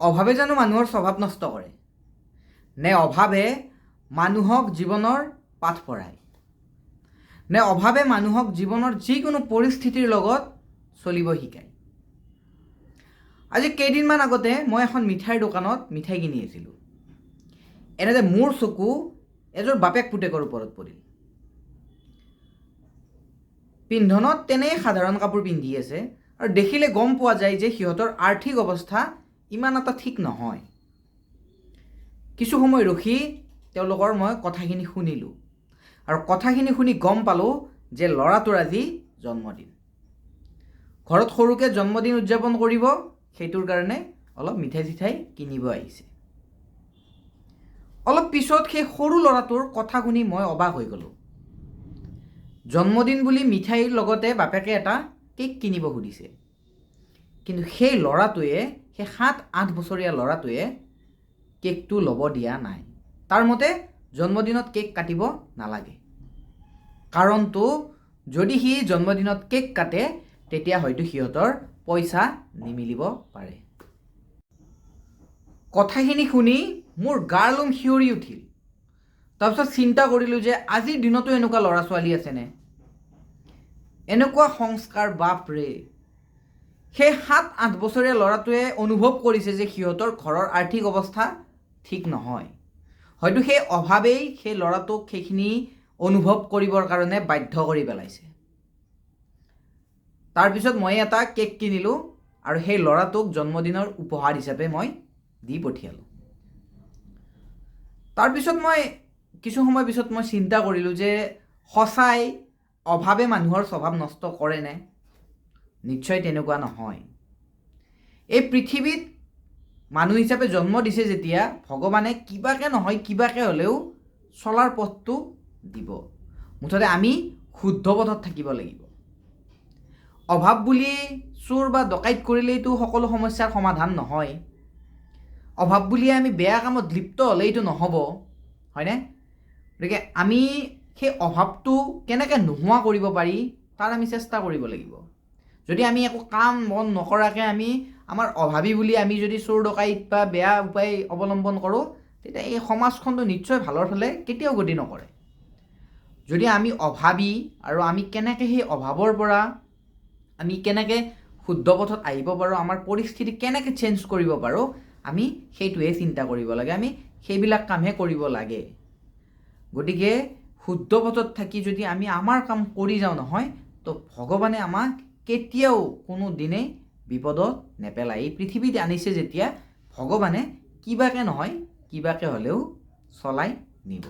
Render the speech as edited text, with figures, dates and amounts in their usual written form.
অভাৱে জানো মানুহৰ স্বভাৱ নষ্ট কৰে নে অভাৱে মানুহক জীৱনৰ পাঠ পঢ়ায় নে অভাৱে মানুহক জীৱনৰ যিকোনো পৰিস্থিতিৰ লগত চলিব শিকায় আজি কেইদিনমান আগতে মই এখন মিঠাইৰ দোকানত মিঠাই কিনি আছিলোঁ এনেতে মোৰ চকু এযোৰ বাপেক পুতেকৰ ওপৰত পৰিল পিন্ধনত তেনেই সাধাৰণ কাপোৰ পিন্ধি আছে আৰু দেখিলে গম পোৱা যায় যে সিহঁতৰ আৰ্থিক অৱস্থা ইমান এটা ঠিক নহয় কিছু সময় ৰখি তেওঁলোকৰ মই কথাখিনি শুনিলোঁ আৰু কথাখিনি শুনি গম পালোঁ যে ল'ৰাটোৰ আজি জন্মদিন ঘৰত সৰুকৈ জন্মদিন উদযাপন কৰিব সেইটোৰ কাৰণে অলপ মিঠাই চিঠাই কিনিব আহিছে অলপ পিছত সেই সৰু ল'ৰাটোৰ কথা শুনি মই অবাক হৈ গ'লোঁ জন্মদিন বুলি মিঠাইৰ লগতে বাপেকে এটা কেক কিনিব খুজিছে কিন্তু সেই ল'ৰাটোৱে সেই 7-8 বছৰীয়া ল'ৰাটোৱে কেকটো ল'ব দিয়া নাই তাৰ মতে জন্মদিনত কেক কাটিব নালাগে কাৰণটো যদি সি জন্মদিনত কেক কাটে তেতিয়া হয়তো সিহঁতৰ পইচা নিমিলিব পাৰে কথাখিনি শুনি মোৰ গাৰ লোম শিয়ৰি উঠিল তাৰপিছত চিন্তা কৰিলোঁ যে আজিৰ দিনতো এনেকুৱা ল'ৰা ছোৱালী আছেনে এনেকুৱা সংস্কাৰ বাপৰে সেই 7-8 বছৰীয়া ল'ৰাটোৱে অনুভৱ কৰিছে যে সিহঁতৰ ঘৰৰ আৰ্থিক অৱস্থা ঠিক নহয় হয়তো সেই অভাৱেই সেই ল'ৰাটোক সেইখিনি অনুভৱ কৰিবৰ কাৰণে বাধ্য কৰি পেলাইছে তাৰপিছত মই এটা কেক কিনিলোঁ আৰু সেই ল'ৰাটোক জন্মদিনৰ উপহাৰ হিচাপে মই দি পঠিয়ালোঁ তাৰপিছত মই কিছু সময় পিছত মই চিন্তা কৰিলোঁ যে সঁচাই অভাৱে মানুহৰ স্বভাৱ নষ্ট কৰেনে নিশ্চয় তেনেকুৱা নহয় এই পৃথিৱীত মানুহ হিচাপে জন্ম দিছে যেতিয়া ভগৱানে কিবাকে নহয় কিবাকে হ'লেও চলাৰ পথটো দিব মুঠতে আমি শুদ্ধ পথত থাকিব লাগিব অভাৱ বুলি চোৰ বা ডকাইত কৰিলেইতো সকলো সমস্যাৰ সমাধান নহয় অভাৱ বুলি আমি বেয়া কামত লিপ্ত হ'লেইতো নহ'ব হয়নে গতিকে আমি সেই অভাৱটো কেনেকৈ নোহোৱা কৰিব পাৰি তাৰ আমি চেষ্টা কৰিব লাগিব যদি আমি একো কাম বন নকৰাকৈ আমি আমাৰ অভাৱী বুলি আমি যদি চোৰ ডকাইত বা বেয়া উপায় অৱলম্বন কৰোঁ তেতিয়া এই সমাজখনটো নিশ্চয় ভালৰ ফালে কেতিয়াও গতি নকৰে যদি আমি অভাৱী আৰু আমি কেনেকৈ সেই অভাৱৰ পৰা আমি কেনেকৈ শুদ্ধ পথত আহিব পাৰোঁ আমাৰ পৰিস্থিতি কেনেকৈ চেঞ্জ কৰিব পাৰোঁ আমি সেইটোহে চিন্তা কৰিব লাগে আমি সেইবিলাক কামহে কৰিব লাগে গতিকে শুদ্ধ পথত থাকি যদি আমি আমাৰ কাম কৰি যাওঁ নহয় তো ভগৱানে আমাক কেতিয়াও কোনো দিনেই বিপদত নেপেলায় এই পৃথিৱীত আনিছে যেতিয়া ভগৱানে কিবাকে নহয় কিবাকে হ'লেও চলাই নিব